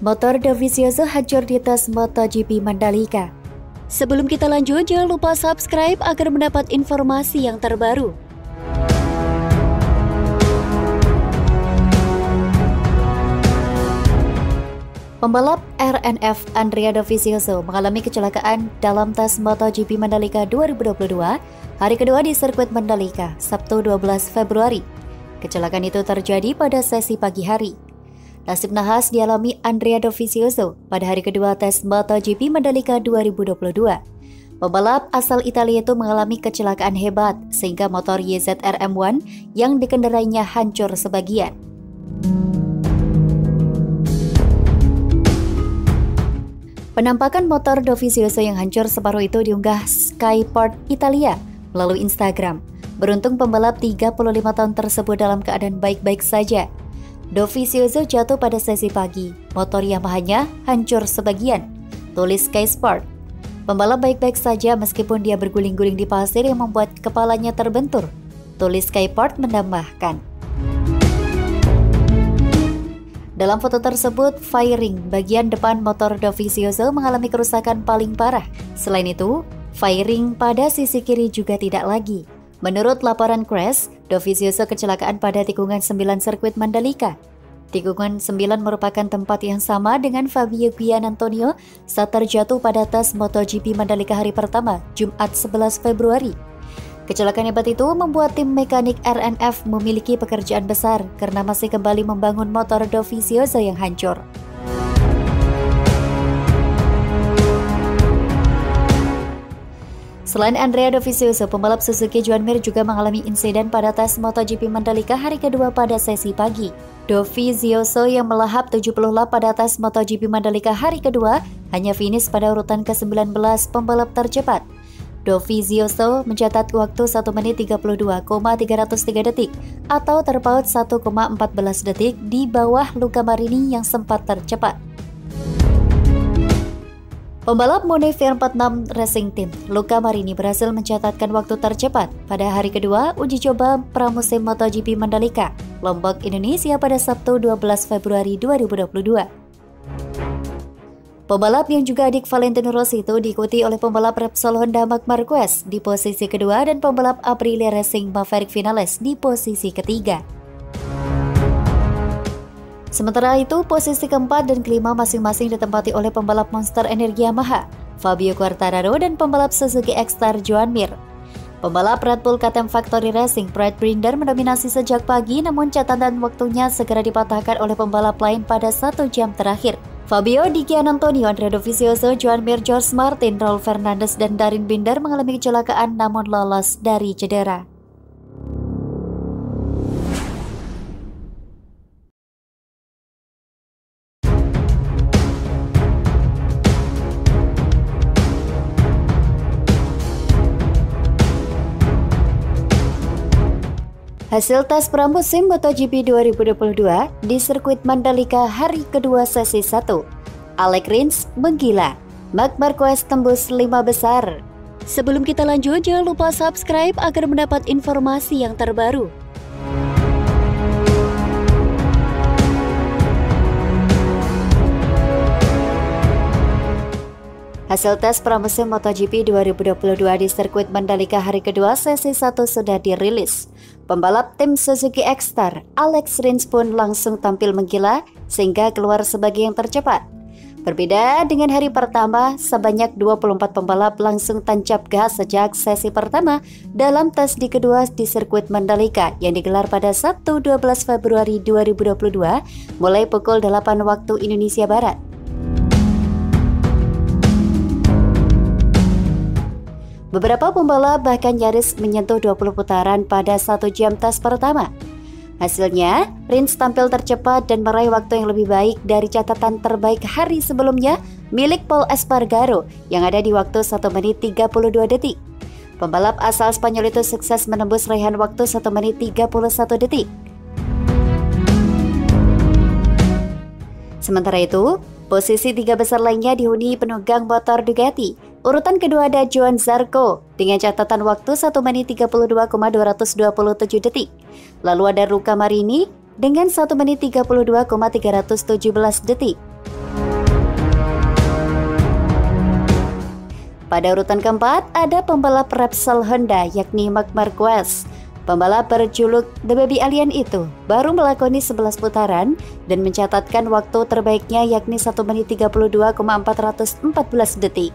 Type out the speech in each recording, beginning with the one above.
Motor Dovizioso hancur di tes MotoGP Mandalika. Sebelum kita lanjut, jangan lupa subscribe agar mendapat informasi yang terbaru. Pembalap RNF Andrea Dovizioso mengalami kecelakaan dalam tes MotoGP Mandalika 2022 hari kedua di sirkuit Mandalika, Sabtu 12 Februari. Kecelakaan itu terjadi pada sesi pagi hari. Nasib nahas dialami Andrea Dovizioso pada hari kedua tes MotoGP Mandalika 2022. Pembalap asal Italia itu mengalami kecelakaan hebat sehingga motor YZR-M1 yang dikendarainya hancur sebagian. Penampakan motor Dovizioso yang hancur separuh itu diunggah Skyport Italia melalui Instagram. Beruntung pembalap 35 tahun tersebut dalam keadaan baik-baik saja. Dovizioso jatuh pada sesi pagi. Motor Yamaha-nya hancur sebagian, tulis Sky Sport. Pembalap baik-baik saja meskipun dia berguling-guling di pasir yang membuat kepalanya terbentur, tulis Skyport menambahkan. Dalam foto tersebut, fairing bagian depan motor Dovizioso mengalami kerusakan paling parah. Selain itu, fairing pada sisi kiri juga tidak lagi. Menurut laporan Crash, Dovizioso kecelakaan pada tikungan 9 sirkuit Mandalika. Tikungan 9 merupakan tempat yang sama dengan Fabio Gianantonio saat terjatuh pada tes MotoGP Mandalika hari pertama, Jumat 11 Februari. Kecelakaan hebat itu membuat tim mekanik RNF memiliki pekerjaan besar karena masih kembali membangun motor Dovizioso yang hancur. Selain Andrea Dovizioso, pembalap Suzuki Joan Mir juga mengalami insiden pada tes MotoGP Mandalika hari kedua pada sesi pagi. Dovizioso yang melahap 70 lap pada tes MotoGP Mandalika hari kedua hanya finish pada urutan ke-19 pembalap tercepat. Dovizioso mencatat waktu 1 menit 32,303 detik atau terpaut 1,14 detik di bawah Luca Marini yang sempat tercepat. Pembalap Monev 46 Racing Team, Luca Marini berhasil mencatatkan waktu tercepat pada hari kedua uji coba pramusim MotoGP Mandalika, Lombok, Indonesia pada Sabtu 12 Februari 2022. Pembalap yang juga adik Valentino Rossi itu diikuti oleh pembalap Repsol Honda Marc Marquez di posisi kedua dan pembalap Aprilia Racing Maverick Vinales di posisi ketiga. Sementara itu, posisi keempat dan kelima masing-masing ditempati oleh pembalap Monster Energi Yamaha, Fabio Quartararo, dan pembalap Suzuki X-Star Joan Mir. Pembalap Red Bull KTM Factory Racing Brad Binder mendominasi sejak pagi, namun catatan waktunya segera dipatahkan oleh pembalap lain pada 1 jam terakhir. Fabio Di Gianantonio, Andrea Dovizioso, Joan Mir, George Martin, Raul Fernandez, dan Darin Binder mengalami kecelakaan namun lolos dari cedera. Hasil tes pramusim MotoGP 2022 di sirkuit Mandalika hari kedua sesi 1. Alex Rins menggila, Marc Marquez tembus 5 besar. Sebelum kita lanjut, jangan lupa subscribe agar mendapat informasi yang terbaru. Hasil tes pramusim MotoGP 2022 di sirkuit Mandalika hari kedua sesi 1 sudah dirilis. Pembalap tim Suzuki X-Star, Alex Rins pun langsung tampil menggila sehingga keluar sebagai yang tercepat. Berbeda dengan hari pertama, sebanyak 24 pembalap langsung tancap gas sejak sesi pertama dalam tes di kedua di sirkuit Mandalika yang digelar pada Sabtu 12 Februari 2022 mulai pukul 8 waktu Indonesia Barat. Beberapa pembalap bahkan nyaris menyentuh 20 putaran pada 1 jam tes pertama. Hasilnya, Rins tampil tercepat dan meraih waktu yang lebih baik dari catatan terbaik hari sebelumnya milik Pol Espargaro yang ada di waktu 1 menit 32 detik. Pembalap asal Spanyol itu sukses menembus raihan waktu 1 menit 31 detik. Sementara itu, posisi 3 besar lainnya dihuni penunggang motor Ducati. Urutan kedua ada Johann Zarco dengan catatan waktu 1 menit 32,227 detik. Lalu ada Luca Marini dengan 1 menit 32,317 detik. Pada urutan keempat, ada pembalap Repsol Honda yakni Marc Marquez. Pembalap berjuluk The Baby Alien itu baru melakoni 11 putaran dan mencatatkan waktu terbaiknya yakni 1 menit 32,414 detik.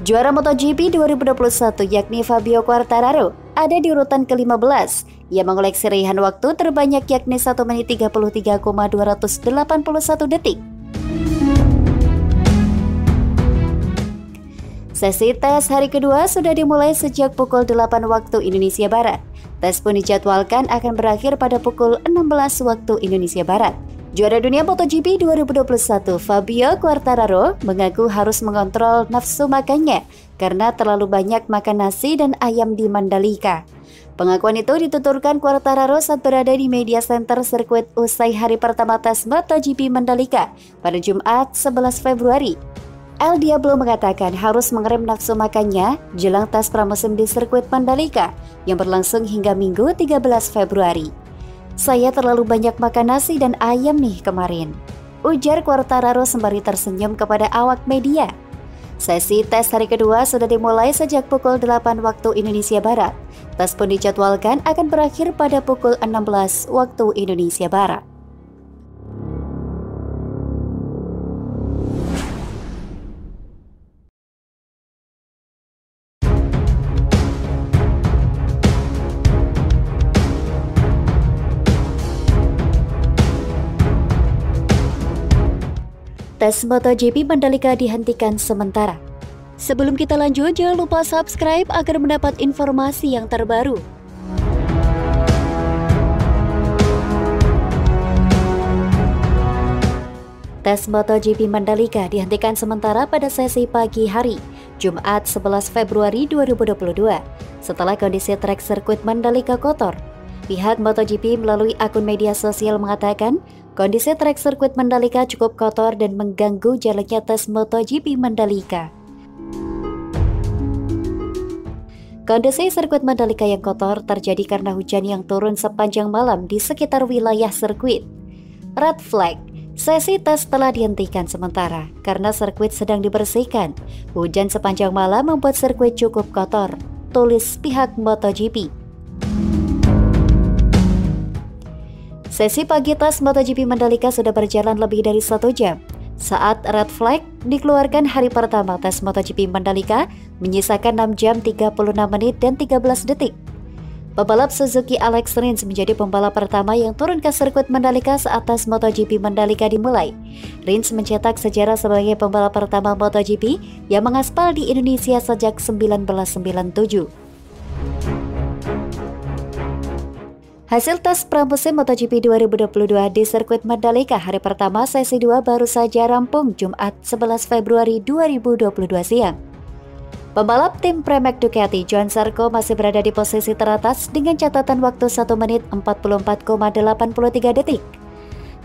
Juara MotoGP 2021 yakni Fabio Quartararo ada di urutan ke-15. Ia mengoleksi raihan waktu terbanyak yakni 1 menit 33,281 detik. Sesi tes hari kedua sudah dimulai sejak pukul 8 waktu Indonesia Barat. Tes pun dijadwalkan akan berakhir pada pukul 16 waktu Indonesia Barat. Juara dunia MotoGP 2021 Fabio Quartararo mengaku harus mengontrol nafsu makannya karena terlalu banyak makan nasi dan ayam di Mandalika. Pengakuan itu dituturkan Quartararo saat berada di media center sirkuit usai hari pertama tes MotoGP Mandalika pada Jumat 11 Februari. El Diablo mengatakan harus mengerem nafsu makannya jelang tes pramusim di sirkuit Mandalika yang berlangsung hingga Minggu 13 Februari. Saya terlalu banyak makan nasi dan ayam nih kemarin, ujar Quartararo sembari tersenyum kepada awak media. Sesi tes hari kedua sudah dimulai sejak pukul 8 waktu Indonesia Barat. Tes pun dijadwalkan akan berakhir pada pukul 16 waktu Indonesia Barat. Tes MotoGP Mandalika dihentikan sementara. Sebelum kita lanjut, jangan lupa subscribe agar mendapat informasi yang terbaru. Tes MotoGP Mandalika dihentikan sementara pada sesi pagi hari, Jumat 11 Februari 2022, setelah kondisi trek sirkuit Mandalika kotor. Pihak MotoGP melalui akun media sosial mengatakan, kondisi trek sirkuit Mandalika cukup kotor dan mengganggu jalannya tes MotoGP Mandalika. Kondisi sirkuit Mandalika yang kotor terjadi karena hujan yang turun sepanjang malam di sekitar wilayah sirkuit. Red flag, sesi tes telah dihentikan sementara karena sirkuit sedang dibersihkan. Hujan sepanjang malam membuat sirkuit cukup kotor, tulis pihak MotoGP. Sesi pagi tes MotoGP Mandalika sudah berjalan lebih dari 1 jam. Saat red flag dikeluarkan hari pertama tes MotoGP Mandalika menyisakan 6 jam 36 menit dan 13 detik. Pembalap Suzuki Alex Rins menjadi pembalap pertama yang turun ke sirkuit Mandalika saat tes MotoGP Mandalika dimulai. Rins mencetak sejarah sebagai pembalap pertama MotoGP yang mengaspal di Indonesia sejak 1997. Hasil tes pramusim MotoGP 2022 di sirkuit Mandalika hari pertama sesi 2 baru saja rampung Jumat 11 Februari 2022 siang. Pembalap tim Pramac Ducati Johan Zarco masih berada di posisi teratas dengan catatan waktu 1 menit 44,83 detik.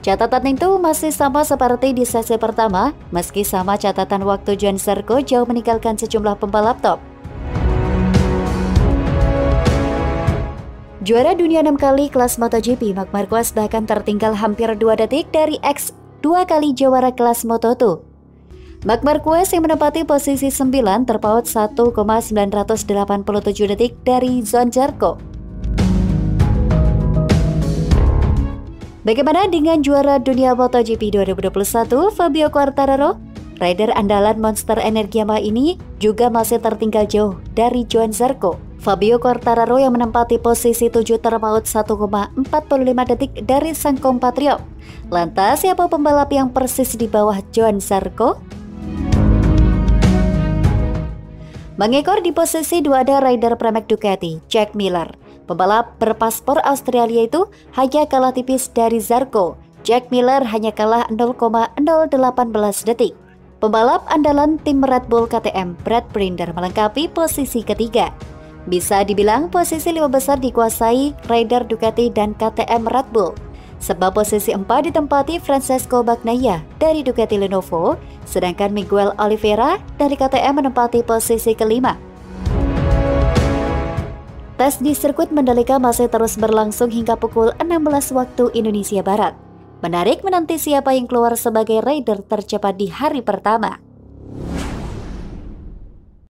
Catatan itu masih sama seperti di sesi pertama, meski sama catatan waktu Johan Zarco jauh meninggalkan sejumlah pembalap top. Juara dunia 6 kali kelas MotoGP, Marc Marquez bahkan tertinggal hampir 2 detik dari ex 2 kali juara kelas Moto2. Marc Marquez yang menempati posisi 9 terpaut 1,987 detik dari Johan Zarco. Bagaimana dengan juara dunia MotoGP 2021, Fabio Quartararo? Rider andalan Monster Energi Yamaha ini juga masih tertinggal jauh dari Johan Zarco. Fabio Quartararo yang menempati posisi 7 terpaut 1,45 detik dari sang kompatriot. Lantas siapa pembalap yang persis di bawah Johan Zarco? Mengekor di posisi 2 ada rider Pramac Ducati, Jack Miller. Pembalap berpaspor Australia itu hanya kalah tipis dari Zarco. Jack Miller hanya kalah 0,018 detik. Pembalap andalan tim Red Bull KTM, Brad Binder melengkapi posisi ketiga. Bisa dibilang posisi 5 besar dikuasai rider Ducati dan KTM Red Bull. Sebab posisi 4 ditempati Francesco Bagnaia dari Ducati Lenovo, sedangkan Miguel Oliveira dari KTM menempati posisi kelima. Tes di sirkuit Mandalika masih terus berlangsung hingga pukul 16 waktu Indonesia Barat. Menarik menanti siapa yang keluar sebagai rider tercepat di hari pertama.